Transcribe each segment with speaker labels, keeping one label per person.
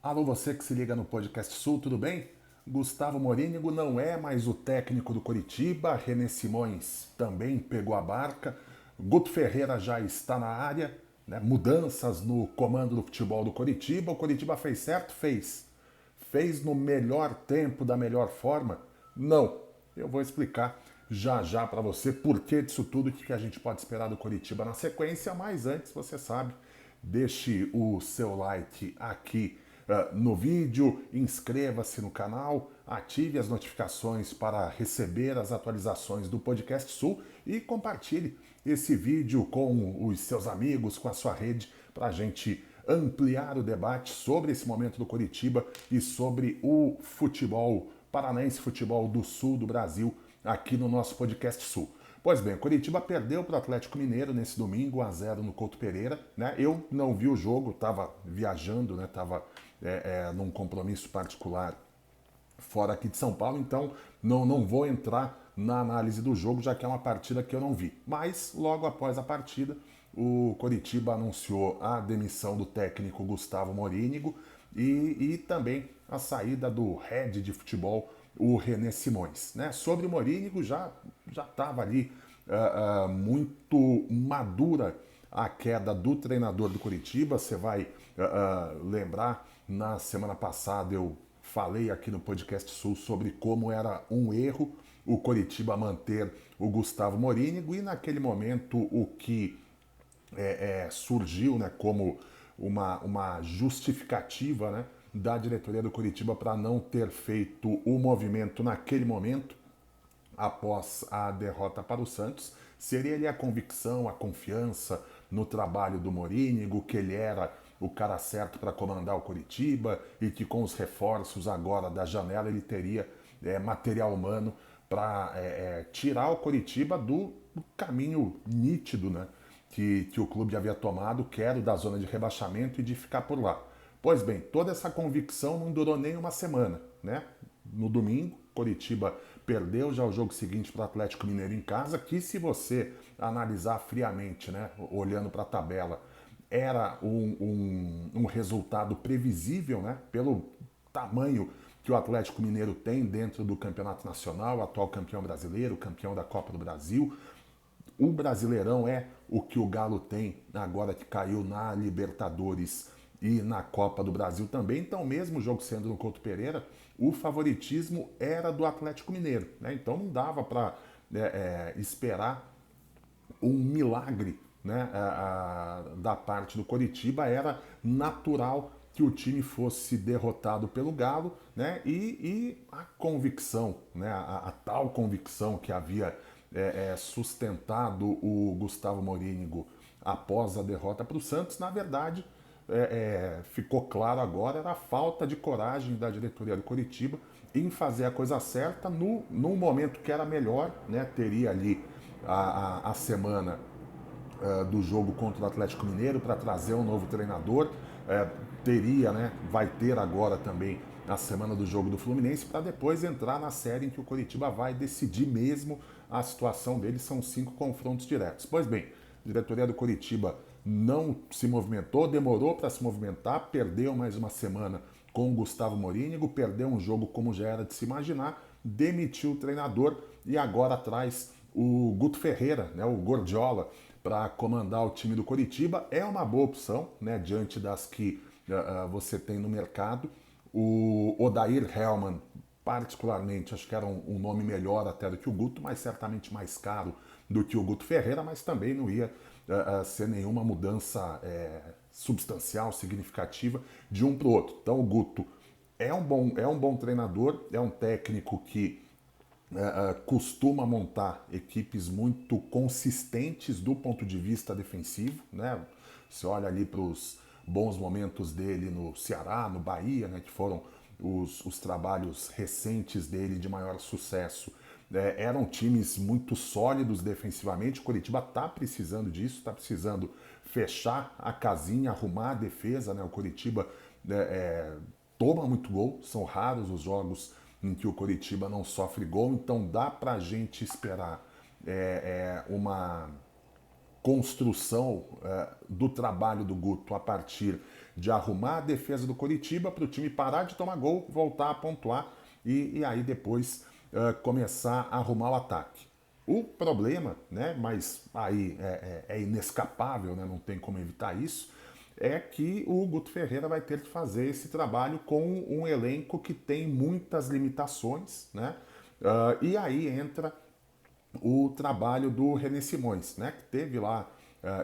Speaker 1: Alô, você que se liga no Podcast Sul, tudo bem? Gustavo Morínigo não é mais o técnico do Coritiba, René Simões também pegou a barca, Guto Ferreira já está na área, né? Mudanças no comando do futebol do Coritiba. O Coritiba fez certo? Fez. Fez no melhor tempo, da melhor forma? Não. Eu vou explicar já já para você por que disso tudo, o que a gente pode esperar do Coritiba na sequência, mas antes, você sabe, deixe o seu like aqui no vídeo, inscreva-se no canal, ative as notificações para receber as atualizações do Podcast Sul e compartilhe esse vídeo com os seus amigos, com a sua rede, para a gente ampliar o debate sobre esse momento do Coritiba e sobre o futebol paranaense, futebol do sul do Brasil, aqui no nosso Podcast Sul. Pois bem, o Coritiba perdeu para o Atlético Mineiro nesse domingo, 1-0 no Couto Pereira. Né? Eu não vi o jogo, estava viajando, estava num compromisso particular fora aqui de São Paulo, então não vou entrar na análise do jogo, já que é uma partida que eu não vi. Mas, logo após a partida, o Coritiba anunciou a demissão do técnico Gustavo Morínigo e também a saída do head de futebol, o René Simões. Né? Sobre o Morínigo, já estava ali muito madura a queda do treinador do Coritiba. Você vai lembrar, na semana passada eu falei aqui no Podcast Sul sobre como era um erro o Coritiba manter o Gustavo Morínigo, e naquele momento o que surgiu, né, como uma justificativa, né, da diretoria do Coritiba para não ter feito o movimento naquele momento, após a derrota para o Santos, seria ali a convicção, a confiança no trabalho do Morínigo, que ele era o cara certo para comandar o Coritiba e que com os reforços agora da janela ele teria material humano para tirar o Coritiba do caminho nítido, né, que o clube havia tomado, que era o da zona de rebaixamento e de ficar por lá. Pois bem, toda essa convicção não durou nem uma semana. Né? No domingo, Coritiba perdeu já o jogo seguinte para o Atlético Mineiro em casa, que se você analisar friamente, né, olhando para a tabela, era um resultado previsível, né, pelo tamanho que o Atlético Mineiro tem dentro do Campeonato Nacional, atual campeão brasileiro, campeão da Copa do Brasil. O Brasileirão é o que o Galo tem agora que caiu na Libertadores e na Copa do Brasil também. Então, mesmo o jogo sendo no Couto Pereira, o favoritismo era do Atlético Mineiro. Né? Então, não dava para esperar um milagre, né, da parte do Coritiba. Era natural que o time fosse derrotado pelo Galo, né, e a convicção, né, a tal convicção que havia sustentado o Gustavo Morínigo após a derrota para o Santos, na verdade, ficou claro agora, era a falta de coragem da diretoria do Coritiba em fazer a coisa certa no momento que era melhor. Né? Teria ali a semana do jogo contra o Atlético Mineiro para trazer um novo treinador. Teria, né, vai ter agora também a semana do jogo do Fluminense para depois entrar na série em que o Coritiba vai decidir mesmo a situação dele. São 5 confrontos diretos. Pois bem, a diretoria do Coritiba não se movimentou, demorou para se movimentar, perdeu mais uma semana com o Gustavo Morínigo, perdeu um jogo como já era de se imaginar, demitiu o treinador e agora traz o Guto Ferreira, né, o Gordiola, para comandar o time do Coritiba. É uma boa opção, né, diante das que você tem no mercado. O Odair Hellmann, particularmente, acho que era um nome melhor até do que o Guto, mas certamente mais caro do que o Guto Ferreira, mas também não ia ser nenhuma mudança substancial, significativa de um para o outro. Então o Guto é um bom treinador, é um técnico que costuma montar equipes muito consistentes do ponto de vista defensivo. Né? Você olha ali para os bons momentos dele no Ceará, no Bahia, né, que foram os trabalhos recentes dele de maior sucesso. Eram times muito sólidos defensivamente. O Coritiba está precisando disso, está precisando fechar a casinha, arrumar a defesa. Né? O Coritiba toma muito gol, são raros os jogos em que o Coritiba não sofre gol, então dá para a gente esperar uma construção do trabalho do Guto a partir de arrumar a defesa do Coritiba para o time parar de tomar gol, voltar a pontuar e aí depois começar a arrumar o ataque. O problema, né, mas aí é inescapável, né, não tem como evitar isso, é que o Guto Ferreira vai ter que fazer esse trabalho com um elenco que tem muitas limitações, né? E aí entra o trabalho do René Simões, né, que teve lá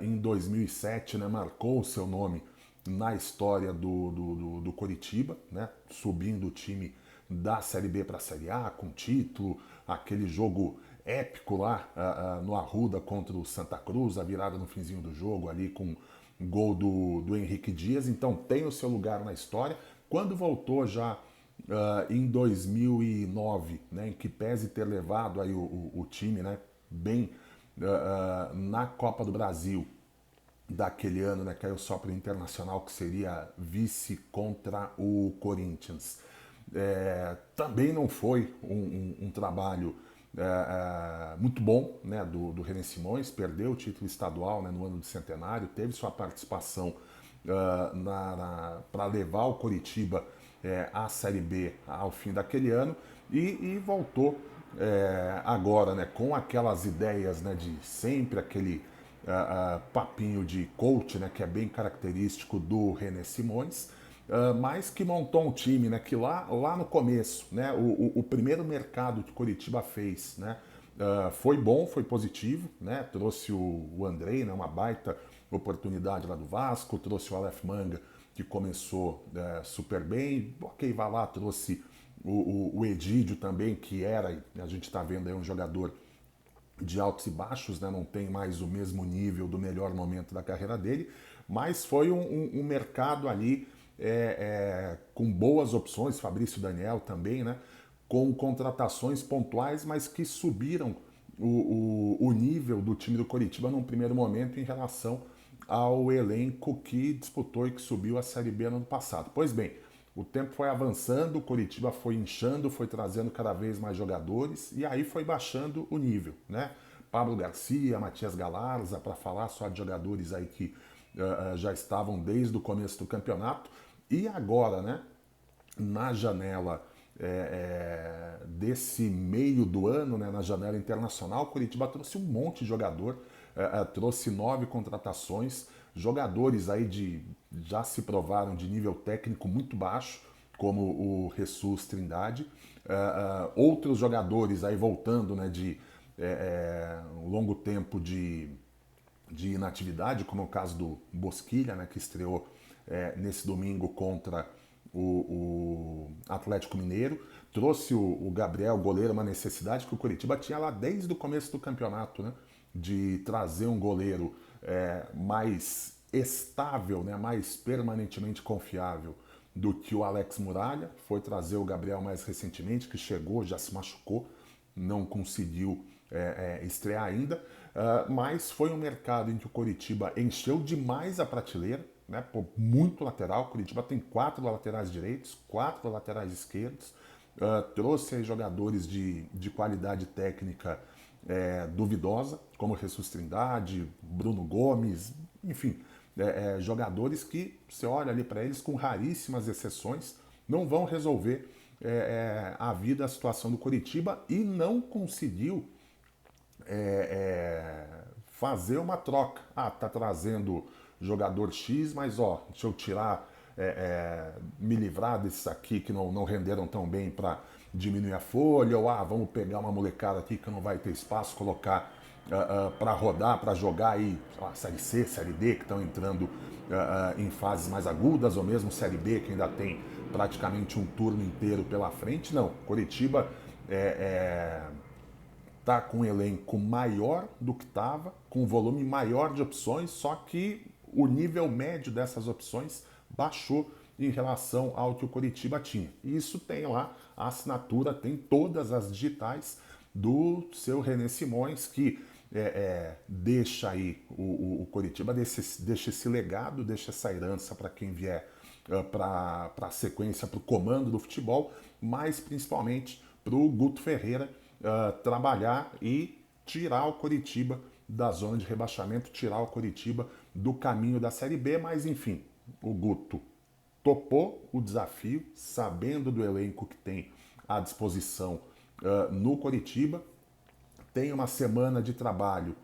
Speaker 1: em 2007, né, marcou o seu nome na história do Coritiba, né, subindo o time da Série B para a Série A com título, aquele jogo épico lá no Arruda contra o Santa Cruz, a virada no finzinho do jogo ali com gol do Henrique Dias, então tem o seu lugar na história. Quando voltou já em 2009, né, em que pese ter levado aí o time, né, bem na Copa do Brasil daquele ano, né, caiu só para o Internacional, que seria vice contra o Corinthians. Também não foi um trabalho muito bom, né, do René Simões, perdeu o título estadual, né, no ano do centenário, teve sua participação para levar o Coritiba à Série B ao fim daquele ano e voltou agora, né, com aquelas ideias, né, de sempre aquele papinho de coach, né, que é bem característico do René Simões, mas que montou um time, né, que lá no começo, né, o primeiro mercado que Coritiba fez, né, foi bom, foi positivo, né, trouxe o Andrei, né, uma baita oportunidade lá do Vasco, trouxe o Aleph Manga, que começou super bem, ok, vai lá, trouxe o Egídio também, que era, a gente está vendo aí um jogador de altos e baixos, né? Não tem mais o mesmo nível do melhor momento da carreira dele, mas foi um mercado ali com boas opções, Fabrício Daniel também, né? Com contratações pontuais, mas que subiram o nível do time do Coritiba num primeiro momento em relação ao elenco que disputou e que subiu a Série B no ano passado. Pois bem, o tempo foi avançando, o Coritiba foi inchando, foi trazendo cada vez mais jogadores e aí foi baixando o nível, né? Pablo Garcia, Matias Galarza, para falar só de jogadores aí que já estavam desde o começo do campeonato. E agora, né, na janela desse meio do ano, né, na janela internacional, o Coritiba trouxe um monte de jogador, trouxe 9 contratações, jogadores aí já se provaram de nível técnico muito baixo, como o Jesus Trindade, outros jogadores aí voltando, né, de um longo tempo de inatividade, como é o caso do Bosquilha, né, que estreou nesse domingo contra o Atlético Mineiro. Trouxe o Gabriel, goleiro, uma necessidade que o Coritiba tinha lá desde o começo do campeonato, né, de trazer um goleiro mais estável, né, mais permanentemente confiável do que o Alex Muralha. Foi trazer o Gabriel mais recentemente, que chegou, já se machucou, não conseguiu estrear ainda, mas foi um mercado em que o Coritiba encheu demais a prateleira, né, muito lateral. O Coritiba tem 4 laterais direitos, 4 laterais esquerdos, trouxe aí jogadores de qualidade técnica duvidosa, como Jesus Trindade, Bruno Gomes, enfim, jogadores que você olha ali para eles, com raríssimas exceções, não vão resolver a vida, a situação do Coritiba, e não conseguiu fazer uma troca. Tá trazendo jogador X, mas deixa eu tirar, me livrar desses aqui que não renderam tão bem para diminuir a folha, ou vamos pegar uma molecada aqui que não vai ter espaço, colocar para rodar, para jogar aí, Série C, Série D, que estão entrando em fases mais agudas, ou mesmo Série B, que ainda tem praticamente um turno inteiro pela frente. Não, Coritiba tá com um elenco maior do que estava, com um volume maior de opções, só que o nível médio dessas opções baixou em relação ao que o Coritiba tinha. E isso tem lá a assinatura, tem todas as digitais do seu René Simões, que deixa aí o Coritiba, deixa esse legado, deixa essa herança para quem vier para a sequência, para o comando do futebol, mas principalmente para o Guto Ferreira trabalhar e tirar o Coritiba da zona de rebaixamento, tirar o Coritiba do caminho da Série B, mas enfim, o Guto topou o desafio, sabendo do elenco que tem à disposição no Coritiba. Tem uma semana de trabalho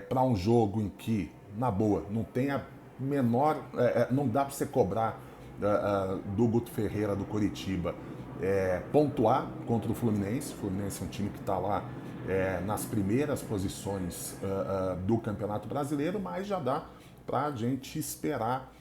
Speaker 1: para um jogo em que, na boa, não tem a menor. Não dá para você cobrar do Guto Ferreira do Coritiba pontuar contra o Fluminense. O Fluminense é um time que está lá nas primeiras posições do Campeonato Brasileiro, mas já dá para a gente esperar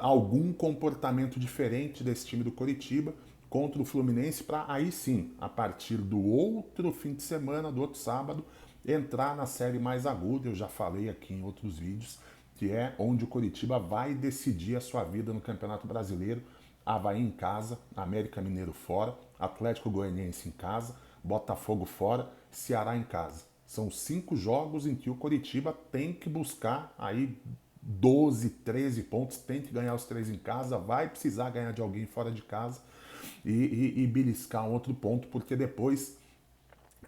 Speaker 1: algum comportamento diferente desse time do Coritiba contra o Fluminense, para aí sim, a partir do outro fim de semana, do outro sábado, entrar na série mais aguda. Eu já falei aqui em outros vídeos, que é onde o Coritiba vai decidir a sua vida no Campeonato Brasileiro. Avaí em casa, América Mineiro fora, Atlético Goianiense em casa, Botafogo fora, Ceará em casa. São 5 jogos em que o Coritiba tem que buscar aí 12, 13 pontos, tem que ganhar os 3 em casa, vai precisar ganhar de alguém fora de casa e beliscar um outro ponto, porque depois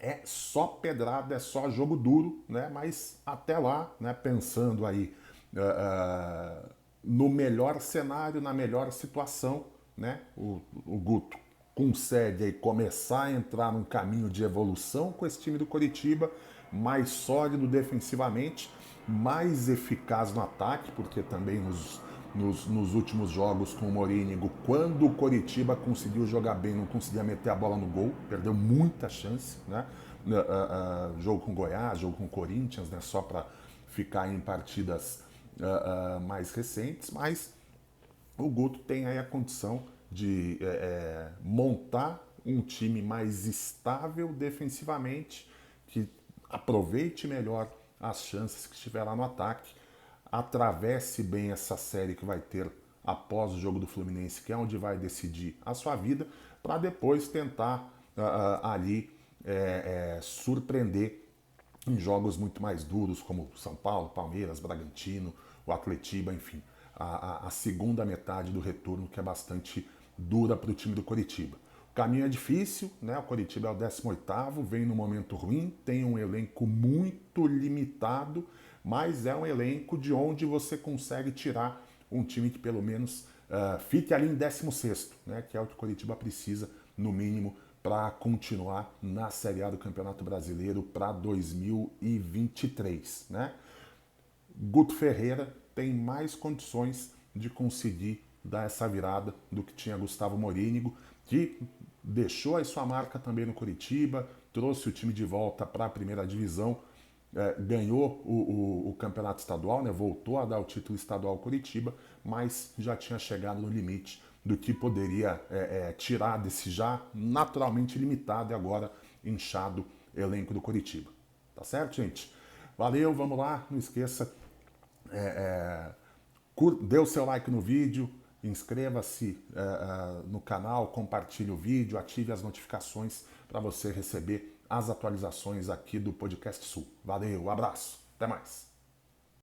Speaker 1: é só pedrada, é só jogo duro, né? Mas até lá, né, pensando aí no melhor cenário, na melhor situação, né, o Guto consegue aí começar a entrar num caminho de evolução com esse time do Coritiba, mais sólido defensivamente, mais eficaz no ataque, porque também nos últimos jogos com o Morínigo, quando o Coritiba conseguiu jogar bem, não conseguia meter a bola no gol, perdeu muita chance, né? Jogo com Goiás, jogo com Corinthians, né? Só para ficar em partidas mais recentes, mas o Guto tem aí a condição de montar um time mais estável defensivamente, que aproveite melhor as chances que estiver lá no ataque, atravesse bem essa série que vai ter após o jogo do Fluminense, que é onde vai decidir a sua vida, para depois tentar ali surpreender em jogos muito mais duros, como São Paulo, Palmeiras, Bragantino, o Atletiba, enfim. A segunda metade do retorno, que é bastante dura para o time do Coritiba. O caminho é difícil, né? O Coritiba é o 18º, vem no momento ruim, tem um elenco muito limitado, mas é um elenco de onde você consegue tirar um time que pelo menos fique ali em 16º, né? Que é o que o Coritiba precisa, no mínimo, para continuar na Série A do Campeonato Brasileiro para 2023, né? Guto Ferreira tem mais condições de conseguir dar essa virada do que tinha Gustavo Morínigo, que deixou aí sua marca também no Coritiba, trouxe o time de volta para a primeira divisão, ganhou o campeonato estadual, né, voltou a dar o título estadual ao Coritiba, mas já tinha chegado no limite do que poderia tirar desse já naturalmente limitado e agora inchado elenco do Coritiba. Tá certo, gente? Valeu, vamos lá, não esqueça, dê o seu like no vídeo, inscreva-se no canal, compartilhe o vídeo, ative as notificações para você receber as atualizações aqui do Podcast Sul. Valeu, abraço, até mais.